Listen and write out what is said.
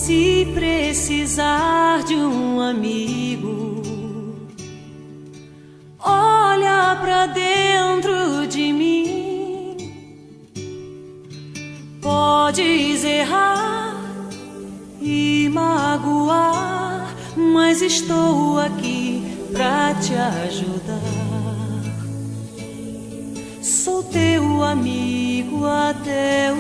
Se precisar de um amigo, olha pra dentro de mim. Podes errar e magoar, mas estou aqui pra te ajudar. Sou teu amigo até o